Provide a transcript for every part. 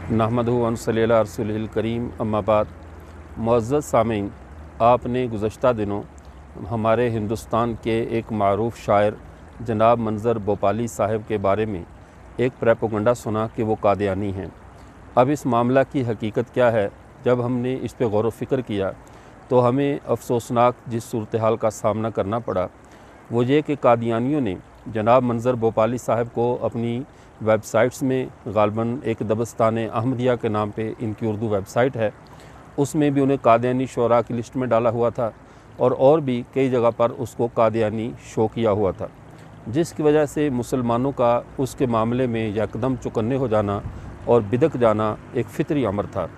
नहमदुहु व नसल्ली अला रसूलिहिल करीम अम्मा बाद। मुअज़्ज़ज़ सामीन, आपने गुज़श्ता दिनों हमारे हिंदुस्तान के एक मारूफ़ शायर जनाब मंज़र भोपाली साहब के बारे में एक प्रोपेगेंडा सुना कि वो कादियानी हैं। अब इस मामला की हकीकत क्या है, जब हमने इस पर गौर व फ़िक्र किया तो हमें अफसोसनाक जिस सूरत हाल का सामना करना पड़ा वो ये कि कादियानियों ने जनाब मंज़र भोपाली साहब को अपनी वेबसाइट्स में गालबन एक दबस्तान अहमदिया के नाम पे इनकी उर्दू वेबसाइट है, उसमें भी उन्हें कादियानी शोरा की लिस्ट में डाला हुआ था और भी कई जगह पर उसको कादियानी शो किया हुआ था, जिसकी वजह से मुसलमानों का उसके मामले में यकदम चौकन्ने हो जाना और बिदक जाना एक फ़ितरी अमर था।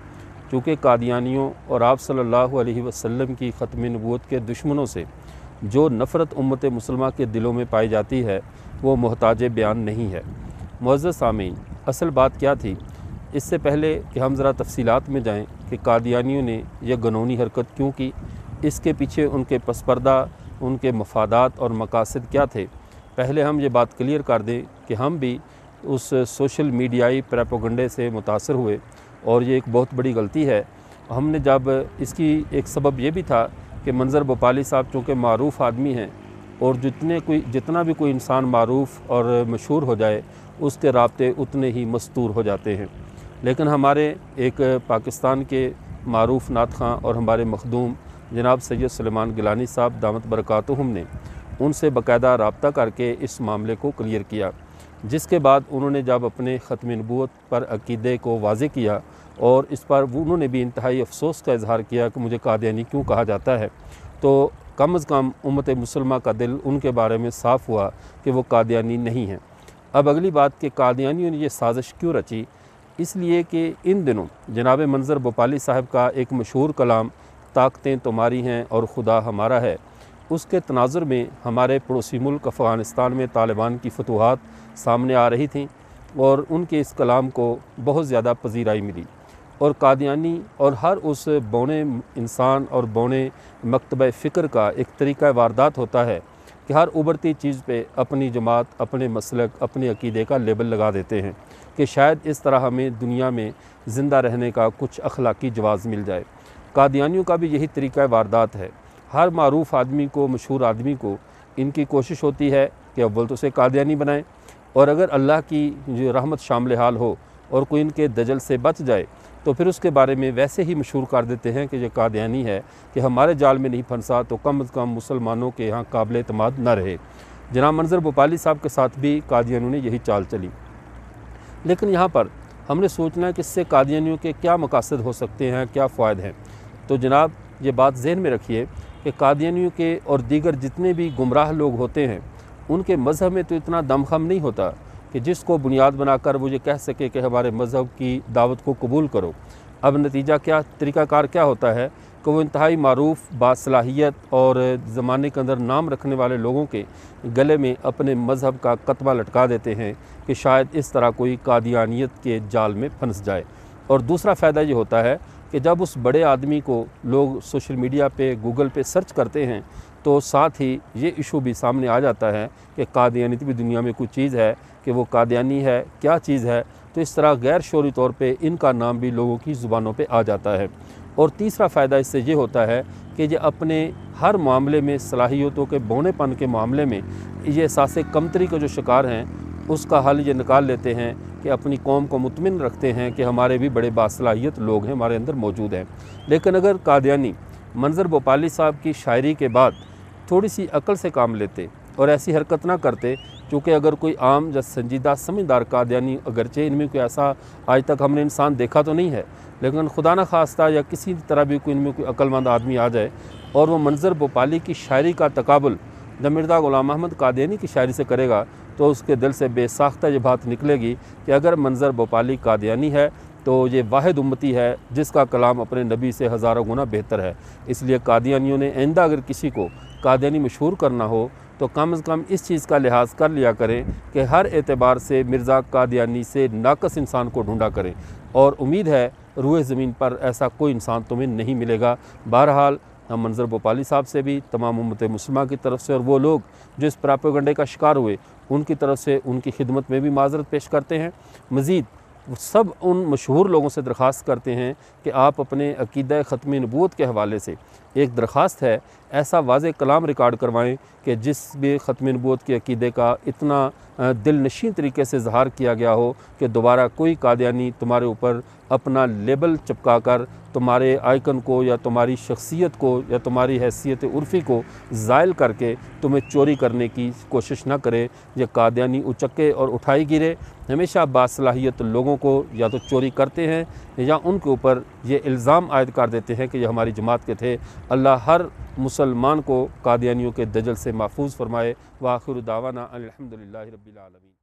चूँकि कादियानियों और आप सल्लल्लाहु अलैहि वसल्लम की ख़त्म नबूवत के दुश्मनों से जो नफ़रत उम्मत मुसलमा के दिलों में पाई जाती है वो मोहताज बयान नहीं है। मुअज़्ज़ज़ सामीन, असल बात क्या थी, इससे पहले कि हम ज़रा तफसीलात में जाएं कि कादियानियों ने यह गनौनी हरकत क्यों की, इसके पीछे उनके पसपर्दा, उनके मफादात और मकासद क्या थे, पहले हम ये बात क्लियर कर दें कि हम भी उस सोशल मीडियाई प्रोपेगेंडे से मुतासर हुए और ये एक बहुत बड़ी गलती है। हमने जब इसकी एक सबब ये भी था कि मंज़र भोपाली साहब चूँकि मारूफ़ आदमी हैं और जितना भी कोई इंसान मारूफ़ और मशहूर हो जाए उसके राब्ते उतने ही मस्तूर हो जाते हैं। लेकिन हमारे एक पाकिस्तान के मारूफ़ नात ख़ां और हमारे मखदूम जनाब सैयद सुलेमान गिलानी साहब दामत बरकातुहुम ने उनसे बाकायदा रब्ता करके इस मामले को क्लियर किया, जिसके बाद उन्होंने जब अपने ख़त्म नबूवत पर अक़ीदे को वाज़े किया और इस पर उन्होंने भी इंतहाई अफसोस का इज़हार किया कि मुझे कादियानी क्यों कहा जाता है, तो कम अज़ कम उम्मत मुसलमा का दिल उनके बारे में साफ़ हुआ कि वो कादियानी नहीं हैं। अब अगली बात कि कादियानियों ने ये साजिश क्यों रची, इसलिए कि इन दिनों जनाब मंज़र भोपाली साहब का एक मशहूर कलाम ताकतें तुम्हारी हैं और खुदा हमारा है, उसके तनाज़ुर में हमारे पड़ोसी मुल्क अफ़गानिस्तान में तालिबान की फतूहात सामने आ रही थीं और उनके इस कलाम को बहुत ज़्यादा पजीराई मिली और कादियानी और हर उस बौने इंसान और बौने मकतब फ़िक्र का एक तरीक़ा वारदात होता है कि हर उभरती चीज़ पे अपनी जमात, अपने मसलक, अपने अक़ीदे का लेबल लगा देते हैं कि शायद इस तरह हमें दुनिया में ज़िंदा रहने का कुछ अखलाकी जवाज़ मिल जाए। कादियानियों का भी यही तरीक़ा वारदात है। हर मारूफ़ आदमी को, मशहूर आदमी को इनकी कोशिश होती है कि अव्वल तो उसे कादियानी बनाएं और अगर अल्लाह की जो रहमत शामिल हाल हो और कोई इनके दजल से बच जाए तो फिर उसके बारे में वैसे ही मशहूर कर देते हैं कि ये कादियानी है, कि हमारे जाल में नहीं फंसा तो कम अज़ कम मुसलमानों के यहाँ काबिल एतमाद न रहे। जनाब मंज़र भोपाली साहब के साथ भी कादियानियों ने यही चाल चली। लेकिन यहाँ पर हमने सोचना है कि इससे कादियानियों के क्या मकासद हो सकते हैं, क्या फ़ायदे हैं। तो जनाब ये बात ज़हन में रखिए कि कादियानियों के और दीगर जितने भी गुमराह लोग होते हैं उनके मज़हब में तो इतना दमख़म नहीं होता कि जिसको बुनियाद बनाकर वो ये कह सके कि हमारे मज़हब की दावत को कबूल करो। अब नतीजा क्या, तरीक़ाकार क्या होता है कि वो इंतहाई मारूफ़, बासलाहियत और ज़माने के अंदर नाम रखने वाले लोगों के गले में अपने मज़हब का कतबा लटका देते हैं कि शायद इस तरह कोई कादियानियत के जाल में फंस जाए। और दूसरा फ़ायदा ये होता है कि जब उस बड़े आदमी को लोग सोशल मीडिया पे, गूगल पे सर्च करते हैं तो साथ ही ये इशू भी सामने आ जाता है कि कादियानियत भी दुनिया में कुछ चीज़ है, कि वो कादियानी है, क्या चीज़ है। तो इस तरह गैर शोरी तौर पे इनका नाम भी लोगों की ज़ुबानों पे आ जाता है। और तीसरा फ़ायदा इससे ये होता है कि ये अपने हर मामले में, सलाहियतों के बौनेपन के मामले में ये एहसास कमतरी का जो शिकार हैं उसका हल ये निकाल लेते हैं कि अपनी कौम को मुतमिन रखते हैं कि हमारे भी बड़े बासलाहियत लोग हैं, हमारे अंदर मौजूद हैं। लेकिन अगर कादियानी मंज़र भोपाली साहब की शायरी के बाद थोड़ी सी अकल से काम लेते और ऐसी हरकत ना करते, चूँकि अगर कोई आम या संजीदा समझदार कादियानी, अगरचे इनमें कोई ऐसा आज तक हमने इंसान देखा तो नहीं है, लेकिन खुदा न खास्ता या किसी तरह भी कोई इनमें कोई अक्लमंद आदमी आ जाए और वो मंज़र भोपाली की शायरी का तकाबुल जब मिर्ज़ा ग़ुलाम अहमद कादियानी की शायरी से करेगा तो उसके दिल से बेसाख्ता ये बात निकलेगी कि अगर मंज़र भोपाली कादियानी है तो ये वाहिद उम्मती है जिसका कलाम अपने नबी से हज़ारों गुना बेहतर है। इसलिए कादियानियों ने आइंदा अगर किसी को कादियानी मशहूर करना हो तो कम से कम इस चीज़ का लिहाज कर लिया करें कि हर एतबार से मिर्ज़ा कादियानी से नाकस इंसान को ढूंढा करें, और उम्मीद है रूए ज़मीन पर ऐसा कोई इंसान तुम्हें नहीं मिलेगा। बहरहाल हम मंज़र भोपाली साहब से भी, तमाम उम्मत मुस्लिमा की तरफ से और वो लोग जो इस प्रोपेगेंडे का शिकार हुए उनकी तरफ से उनकी खिदमत में भी माज़रत पेश करते हैं। मज़ीद सब उन मशहूर लोगों से दरख्वास्त करते हैं कि आप अपने अक़ीदा ख़त्म नबूवत के हवाले से एक दरख्वास्त है, ऐसा वाज़े कलाम रिकॉर्ड करवाएं कि जिस भी ख़त्म नबूवत के अक़ीदे का इतना दिलनशीन तरीके से इज़हार किया गया हो कि दोबारा कोई कादियानी तुम्हारे ऊपर अपना लेबल चिपका कर तुम्हारे आइकन को या तुम्हारी शख्सियत को या तुम्हारी हैसियत उर्फ़ी को ज़ायल करके तुम्हें चोरी करने की कोशिश ना करे। ये कादियानी उचक्के और उठाई गिरे हमेशा बासलाहियत लोगों को या तो चोरी करते हैं या उनके ऊपर ये इल्ज़ाम आयद कर देते हैं कि ये हमारी जमात के थे। अल्लाह हर मुसलमान को कादियानियों के दजल से महफूज फरमाए। व आखिर दावाना अनिल हम्दुलिल्लाहि रब्बिल आलमीन।